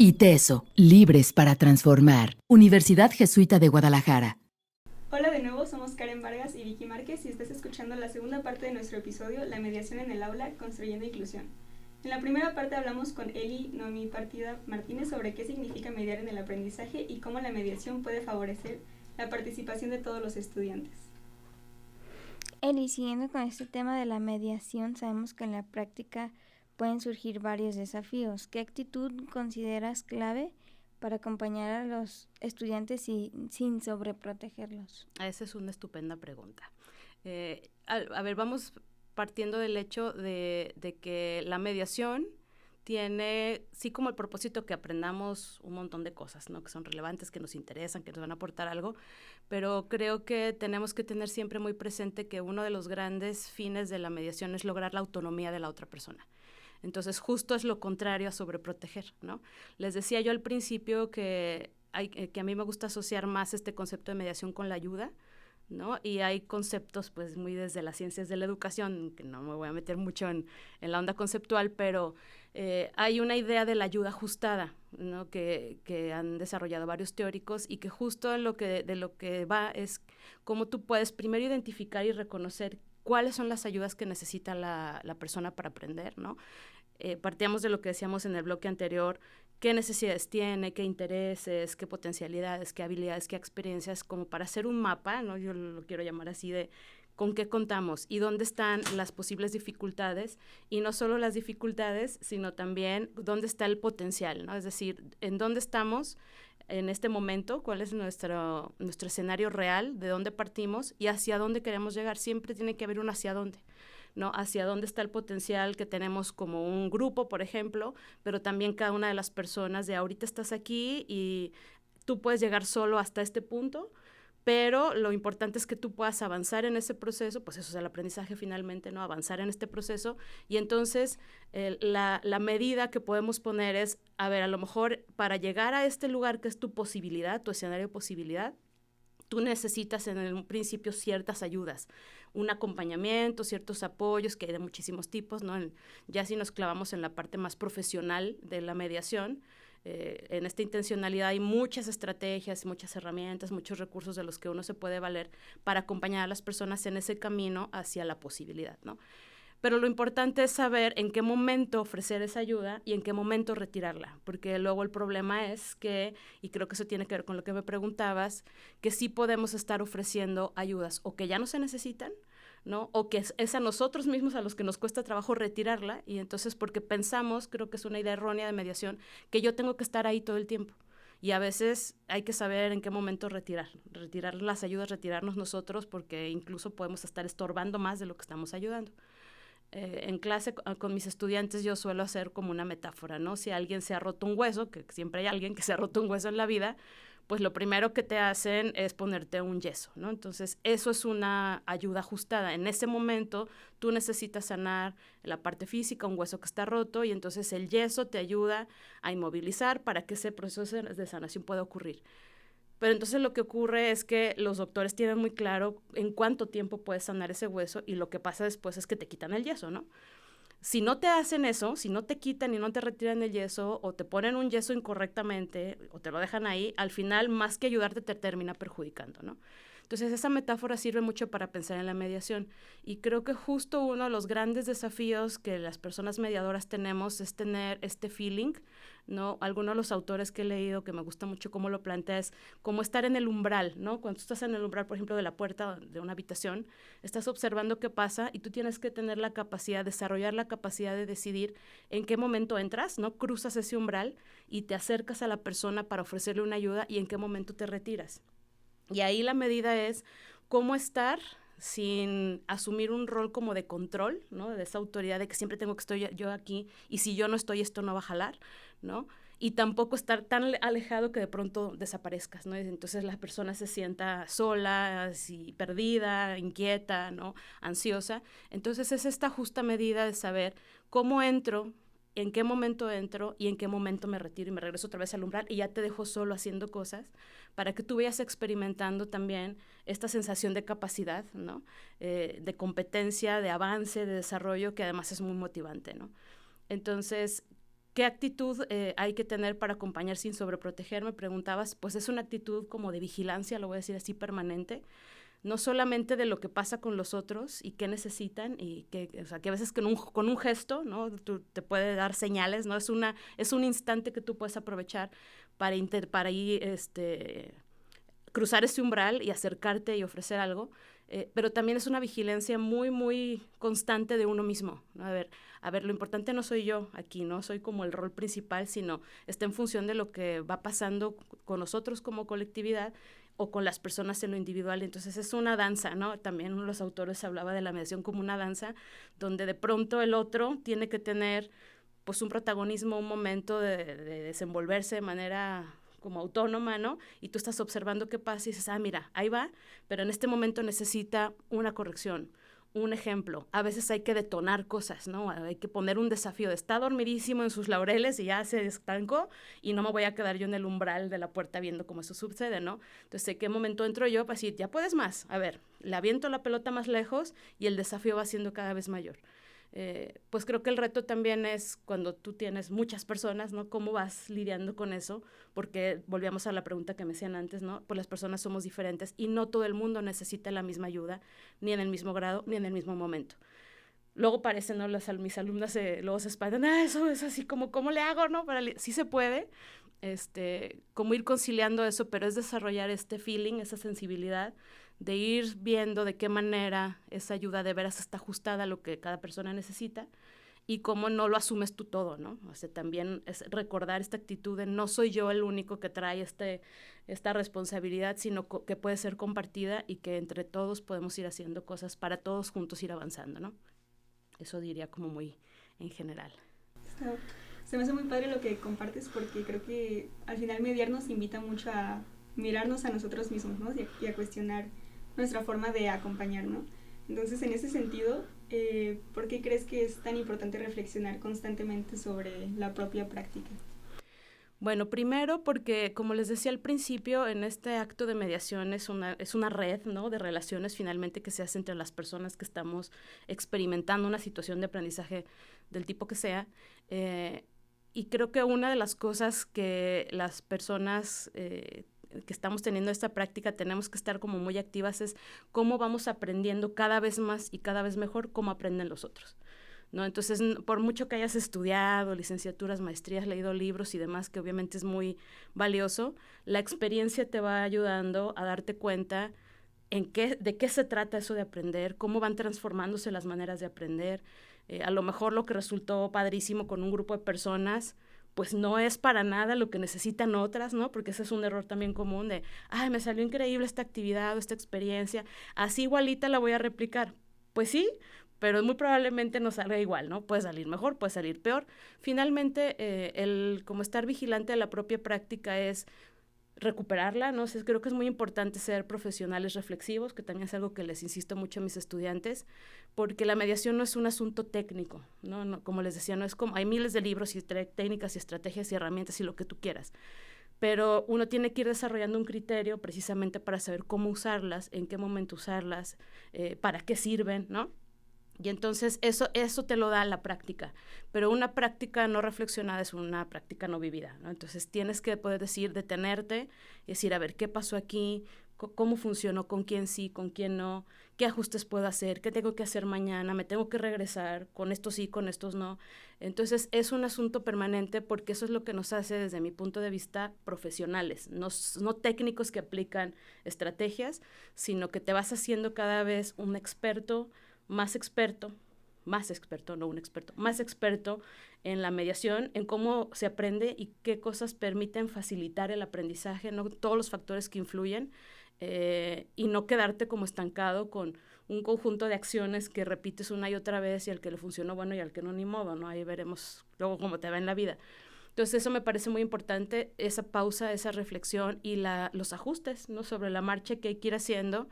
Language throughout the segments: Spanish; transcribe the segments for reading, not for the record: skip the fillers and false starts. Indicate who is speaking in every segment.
Speaker 1: ITESO, libres para transformar. Universidad Jesuita de Guadalajara.
Speaker 2: Hola de nuevo, somos Karen Vargas y Vicky Márquez y estás escuchando la segunda parte de nuestro episodio, La mediación en el aula, construyendo inclusión. En la primera parte hablamos con Eli Nomi Partida Martínez sobre qué significa mediar en el aprendizaje y cómo la mediación puede favorecer la participación de todos los estudiantes.
Speaker 3: Eli, siguiendo con este tema de la mediación, sabemos que en la práctica pueden surgir varios desafíos. ¿Qué actitud consideras clave para acompañar a los estudiantes sin sobreprotegerlos?
Speaker 4: Esa es una estupenda pregunta. Vamos partiendo del hecho de que la mediación tiene, sí, como el propósito que aprendamos un montón de cosas, ¿no? Que son relevantes, que nos interesan, que nos van a aportar algo, pero creo que tenemos que tener siempre muy presente que uno de los grandes fines de la mediación es lograr la autonomía de la otra persona. Entonces, justo es lo contrario a sobreproteger, ¿no? Les decía yo al principio que a mí me gusta asociar más este concepto de mediación con la ayuda, ¿no? Y hay conceptos, pues, muy desde las ciencias de la educación, que no me voy a meter mucho en la onda conceptual, pero hay una idea de la ayuda ajustada, ¿no? Que han desarrollado varios teóricos y que justo de lo que va es cómo tú puedes primero identificar y reconocer cuáles son las ayudas que necesita la persona para aprender, ¿no? Partíamos de lo que decíamos en el bloque anterior, qué necesidades tiene, qué intereses, qué potencialidades, qué habilidades, qué experiencias, como para hacer un mapa, ¿no? Yo lo quiero llamar así, de con qué contamos y dónde están las posibles dificultades, y no solo las dificultades, sino también dónde está el potencial, ¿no? Es decir, en dónde estamos en este momento, cuál es nuestro escenario real, de dónde partimos y hacia dónde queremos llegar. Siempre tiene que haber un hacia dónde, ¿no? Hacia dónde está el potencial que tenemos como un grupo, por ejemplo, pero también cada una de las personas de ahorita estás aquí y tú puedes llegar solo hasta este punto, pero lo importante es que tú puedas avanzar en ese proceso, pues eso es el aprendizaje finalmente, ¿no? Avanzar en este proceso, y entonces la medida que podemos poner es, a ver, a lo mejor para llegar a este lugar que es tu posibilidad, tu escenario de posibilidad, tú necesitas en un principio ciertas ayudas, un acompañamiento, ciertos apoyos, que hay de muchísimos tipos, ¿no? Ya si nos clavamos en la parte más profesional de la mediación, en esta intencionalidad hay muchas estrategias, muchas herramientas, muchos recursos de los que uno se puede valer para acompañar a las personas en ese camino hacia la posibilidad, ¿no? Pero lo importante es saber en qué momento ofrecer esa ayuda y en qué momento retirarla, porque luego el problema es que, y creo que eso tiene que ver con lo que me preguntabas, que sí podemos estar ofreciendo ayudas o que ya no se necesitan, ¿no? O que es a nosotros mismos a los que nos cuesta trabajo retirarla, y entonces porque pensamos, creo que es una idea errónea de mediación, que yo tengo que estar ahí todo el tiempo. Y a veces hay que saber en qué momento retirar las ayudas, retirarnos nosotros, porque incluso podemos estar estorbando más de lo que estamos ayudando. En clase con mis estudiantes yo suelo hacer como una metáfora, ¿no? Si alguien se ha roto un hueso, que siempre hay alguien que se ha roto un hueso en la vida, pues lo primero que te hacen es ponerte un yeso, ¿no? Entonces, eso es una ayuda ajustada. En ese momento, tú necesitas sanar la parte física, un hueso que está roto, y entonces el yeso te ayuda a inmovilizar para que ese proceso de sanación pueda ocurrir. Pero entonces lo que ocurre es que los doctores tienen muy claro en cuánto tiempo puedes sanar ese hueso, y lo que pasa después es que te quitan el yeso, ¿no? Si no te hacen eso, si no te quitan y no te retiran el yeso, o te ponen un yeso incorrectamente, o te lo dejan ahí, al final, más que ayudarte, te termina perjudicando, ¿no? Entonces, esa metáfora sirve mucho para pensar en la mediación. Y creo que justo uno de los grandes desafíos que las personas mediadoras tenemos es tener este feeling, ¿no? Algunos de los autores que he leído, que me gusta mucho cómo lo plantea, es como estar en el umbral, ¿no? Cuando tú estás en el umbral, por ejemplo, de la puerta de una habitación, estás observando qué pasa y tú tienes que tener la capacidad, desarrollar la capacidad de decidir en qué momento entras, ¿no? Cruzas ese umbral y te acercas a la persona para ofrecerle una ayuda, y en qué momento te retiras. Y ahí la medida es cómo estar sin asumir un rol como de control, ¿no? De esa autoridad de que siempre tengo que estar yo aquí, y si yo no estoy, esto no va a jalar, ¿no? Y tampoco estar tan alejado que de pronto desaparezcas, ¿no? Y entonces la persona se sienta sola, así, perdida, inquieta, ¿no? Ansiosa. Entonces es esta justa medida de saber cómo entro, en qué momento entro y en qué momento me retiro y me regreso otra vez al umbral, y ya te dejo solo haciendo cosas para que tú vayas experimentando también esta sensación de capacidad, ¿no? De competencia, de avance, de desarrollo, que además es muy motivante, ¿no? Entonces, ¿Qué actitud hay que tener para acompañar sin sobreproteger? Me preguntabas, pues es una actitud como de vigilancia, lo voy a decir así, permanente, no solamente de lo que pasa con los otros y qué necesitan, y o sea, que a veces con un gesto, ¿no? Te puede dar señales, ¿no? Es un instante que tú puedes aprovechar para ir, cruzar ese umbral y acercarte y ofrecer algo, pero también es una vigilancia muy, muy constante de uno mismo, ¿no? A ver, lo importante no soy yo aquí, no soy como el rol principal, sino está en función de lo que va pasando con nosotros como colectividad o con las personas en lo individual. Entonces es una danza, ¿no? También uno de los autores hablaba de la mediación como una danza, donde de pronto el otro tiene que tener pues un protagonismo, un momento de desenvolverse de manera como autónoma, ¿no? Y tú estás observando qué pasa y dices, mira, ahí va, pero en este momento necesita una corrección, un ejemplo. A veces hay que detonar cosas, ¿no? Hay que poner un desafío de está dormidísimo en sus laureles y ya se estancó y no me voy a quedar yo en el umbral de la puerta viendo cómo eso sucede, ¿no? Entonces, ¿en qué momento entro yo para decir, ya puedes más? A ver, le aviento la pelota más lejos y el desafío va siendo cada vez mayor. Pues creo que el reto también es cuando tú tienes muchas personas, ¿no? ¿Cómo vas lidiando con eso? Porque volvíamos a la pregunta que me hacían antes, ¿no? Pues las personas somos diferentes y no todo el mundo necesita la misma ayuda, ni en el mismo grado, ni en el mismo momento. Luego parecen, ¿no? Mis alumnas luego se espantan, eso es así como, ¿cómo le hago, no? Sí se puede, como ir conciliando eso, pero es desarrollar este feeling, esa sensibilidad, de ir viendo de qué manera esa ayuda de veras está ajustada a lo que cada persona necesita y cómo no lo asumes tú todo, ¿no? O sea, también es recordar esta actitud de no soy yo el único que trae esta responsabilidad, sino que puede ser compartida y que entre todos podemos ir haciendo cosas para todos juntos ir avanzando, ¿no? Eso diría como muy en general.
Speaker 2: Se me hace muy padre lo que compartes porque creo que al final mediar nos invita mucho a mirarnos a nosotros mismos, ¿no? Y a cuestionar nuestra forma de acompañar, ¿no? Entonces, en ese sentido, ¿por qué crees que es tan importante reflexionar constantemente sobre la propia práctica?
Speaker 4: Bueno, primero porque, como les decía al principio, en este acto de mediación es una red, ¿no? De relaciones finalmente que se hace entre las personas que estamos experimentando una situación de aprendizaje del tipo que sea. Y creo que una de las cosas que las personas que estamos teniendo esta práctica tenemos que estar como muy activas es cómo vamos aprendiendo cada vez más y cada vez mejor cómo aprenden los otros, ¿no? Entonces, por mucho que hayas estudiado, licenciaturas, maestrías, leído libros y demás, que obviamente es muy valioso, la experiencia te va ayudando a darte cuenta de qué se trata eso de aprender, cómo van transformándose las maneras de aprender. A lo mejor lo que resultó padrísimo con un grupo de personas, pues no es para nada lo que necesitan otras, ¿no? Porque ese es un error también común de, me salió increíble esta actividad o esta experiencia, así igualita la voy a replicar. Pues sí, pero muy probablemente no salga igual, ¿no? Puede salir mejor, puede salir peor. Finalmente, como estar vigilante de la propia práctica es recuperarla, ¿no? Creo que es muy importante ser profesionales reflexivos, que también es algo que les insisto mucho a mis estudiantes, porque la mediación no es un asunto técnico, ¿no? Como les decía, no es como, hay miles de libros y técnicas y estrategias y herramientas y lo que tú quieras, pero uno tiene que ir desarrollando un criterio precisamente para saber cómo usarlas, en qué momento usarlas, para qué sirven, ¿no? Y entonces eso te lo da la práctica, pero una práctica no reflexionada es una práctica no vivida, ¿no? Entonces tienes que poder detenerte y decir, a ver, ¿qué pasó aquí? ¿Cómo funcionó? ¿Con quién sí? ¿Con quién no? ¿Qué ajustes puedo hacer? ¿Qué tengo que hacer mañana? ¿Me tengo que regresar? ¿Con estos sí, con estos no? Entonces es un asunto permanente porque eso es lo que nos hace desde mi punto de vista profesionales, no técnicos que aplican estrategias, sino que te vas haciendo cada vez un experto, más experto en la mediación, en cómo se aprende y qué cosas permiten facilitar el aprendizaje, ¿no? Todos los factores que influyen, y no quedarte como estancado con un conjunto de acciones que repites una y otra vez y al que le funcionó bueno y al que no, ni modo, ¿no? Ahí veremos luego cómo te va en la vida. Entonces eso me parece muy importante, esa pausa, esa reflexión y los ajustes, ¿no? Sobre la marcha que hay que ir haciendo,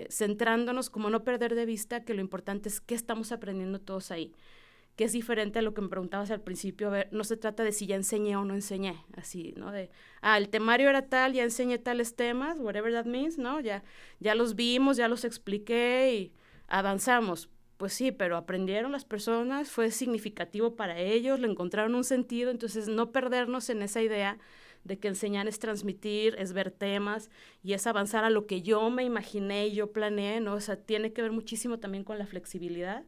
Speaker 4: centrándonos, como no perder de vista que lo importante es qué estamos aprendiendo todos ahí, que es diferente a lo que me preguntabas al principio. A ver, no se trata de si ya enseñé o no enseñé, así, ¿no? El temario era tal, ya enseñé tales temas, whatever that means, ¿no? Ya los vimos, ya los expliqué y avanzamos. pues sí, pero aprendieron las personas, fue significativo para ellos, le encontraron un sentido, entonces no perdernos en esa idea de que enseñar es transmitir, es ver temas y es avanzar a lo que yo me imaginé y yo planeé, ¿no? O sea, tiene que ver muchísimo también con la flexibilidad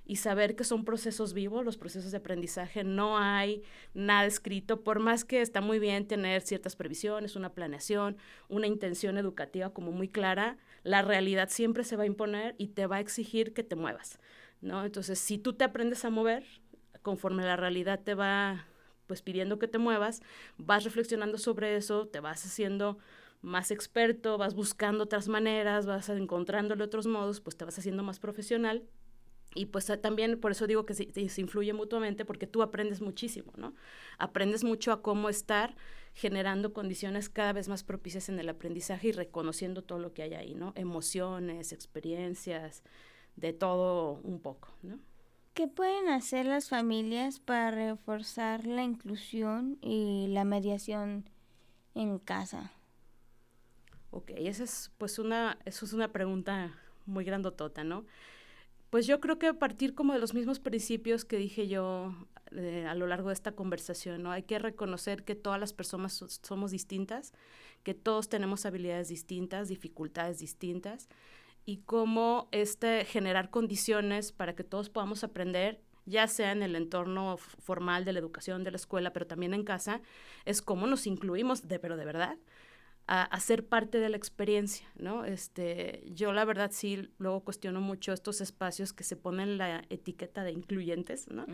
Speaker 4: y saber que son procesos vivos, los procesos de aprendizaje, no hay nada escrito, por más que está muy bien tener ciertas previsiones, una planeación, una intención educativa como muy clara, la realidad siempre se va a imponer y te va a exigir que te muevas, ¿no? Entonces, si tú te aprendes a mover, conforme la realidad te va pues pidiendo que te muevas, vas reflexionando sobre eso, te vas haciendo más experto, vas buscando otras maneras, vas encontrándole otros modos, pues te vas haciendo más profesional. Y pues también por eso digo que se influye mutuamente, porque tú aprendes muchísimo, ¿no? Aprendes mucho a cómo estar generando condiciones cada vez más propicias en el aprendizaje y reconociendo todo lo que hay ahí, ¿no? Emociones, experiencias, de todo un poco, ¿no?
Speaker 3: ¿Qué pueden hacer las familias para reforzar la inclusión y la mediación en casa?
Speaker 4: Ok, esa es una pregunta muy grandotota, ¿no? Pues yo creo que a partir como de los mismos principios que dije yo a lo largo de esta conversación, ¿no? Hay que reconocer que todas las personas somos distintas, que todos tenemos habilidades distintas, dificultades distintas, y cómo generar condiciones para que todos podamos aprender, ya sea en el entorno formal de la educación, de la escuela, pero también en casa, es cómo nos incluimos, pero de verdad, a ser parte de la experiencia, ¿no? Yo la verdad sí luego cuestiono mucho estos espacios que se ponen la etiqueta de incluyentes, ¿no?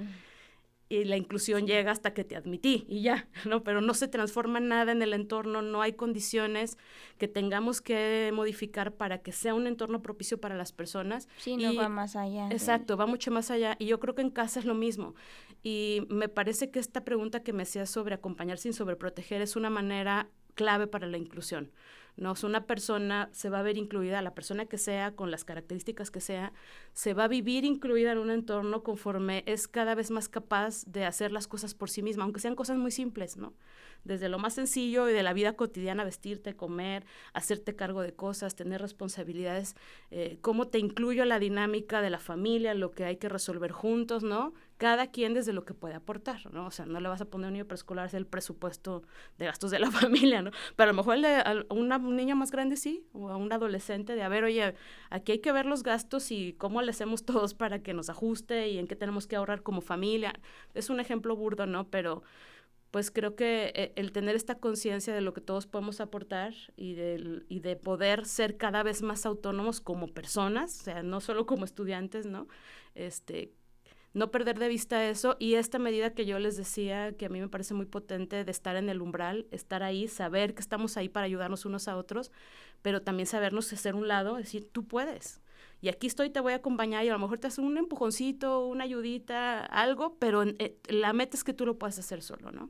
Speaker 4: Y la inclusión llega hasta que te admití y ya, ¿no? Pero no se transforma nada en el entorno, no hay condiciones que tengamos que modificar para que sea un entorno propicio para las personas.
Speaker 3: Sí, no va más allá.
Speaker 4: Exacto, va mucho más allá. Y yo creo que en casa es lo mismo. Y me parece que esta pregunta que me hacías sobre acompañar sin sobreproteger es una manera clave para la inclusión, ¿no? O una persona se va a ver incluida, la persona que sea, con las características que sea, se va a vivir incluida en un entorno conforme es cada vez más capaz de hacer las cosas por sí misma, aunque sean cosas muy simples, ¿no? Desde lo más sencillo y de la vida cotidiana, vestirte, comer, hacerte cargo de cosas, tener responsabilidades, cómo te incluyo la dinámica de la familia, lo que hay que resolver juntos, ¿no? Cada quien desde lo que puede aportar, ¿no? O sea, no le vas a poner a un niño preescolar el presupuesto de gastos de la familia, ¿no? Pero a lo mejor a un niño más grande sí, o a un adolescente de, a ver, oye, aquí hay que ver los gastos y cómo le hacemos todos para que nos ajuste y en qué tenemos que ahorrar como familia. Es un ejemplo burdo, ¿no? Pero pues creo que el tener esta conciencia de lo que todos podemos aportar y de poder ser cada vez más autónomos como personas, o sea, no solo como estudiantes, ¿no? No perder de vista eso, y esta medida que yo les decía, que a mí me parece muy potente, de estar en el umbral, estar ahí, saber que estamos ahí para ayudarnos unos a otros, pero también sabernos hacer un lado, decir, tú puedes. Y aquí estoy, te voy a acompañar y a lo mejor te hace un empujoncito, una ayudita, algo, pero la meta es que tú lo puedas hacer solo, ¿no?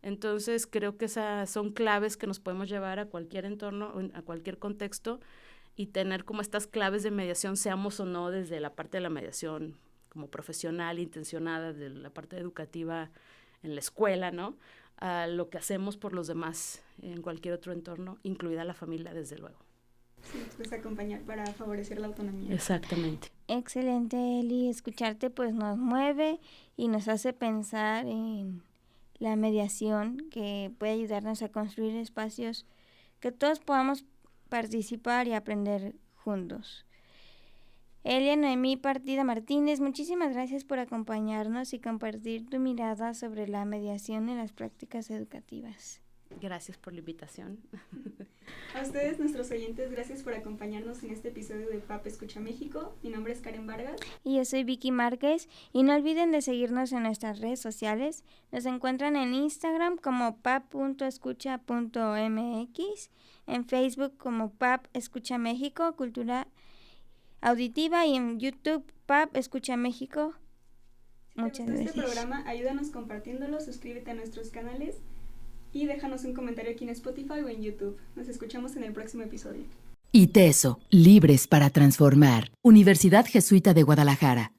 Speaker 4: Entonces creo que esas son claves que nos podemos llevar a cualquier entorno, a cualquier contexto, y tener como estas claves de mediación, seamos o no desde la parte de la mediación como profesional, intencionada, de la parte educativa en la escuela, ¿no? A lo que hacemos por los demás en cualquier otro entorno, incluida la familia, desde luego.
Speaker 2: Sí, pues acompañar para favorecer la autonomía.
Speaker 4: Exactamente.
Speaker 3: Excelente, Eli. Escucharte pues nos mueve y nos hace pensar en la mediación, que puede ayudarnos a construir espacios que todos podamos participar y aprender juntos. Elia Noemí Partida Martínez, muchísimas gracias por acompañarnos y compartir tu mirada sobre la mediación en las prácticas educativas.
Speaker 4: Gracias por la invitación.
Speaker 2: A ustedes, nuestros oyentes, gracias por acompañarnos en este episodio de PAP Escucha México. Mi nombre es Karen Vargas.
Speaker 3: Y yo soy Vicky Márquez. Y no olviden de seguirnos en nuestras redes sociales. Nos encuentran en Instagram como pap.escucha.mx, en Facebook como PAP Escucha México, Cultura Auditiva, y en YouTube PAP Escucha México. Muchas gracias.
Speaker 2: Este programa, ayúdanos compartiéndolo, suscríbete a nuestros canales y déjanos un comentario aquí en Spotify o en YouTube. Nos escuchamos en el próximo episodio.
Speaker 1: ITESO, libres para transformar. Universidad Jesuita de Guadalajara.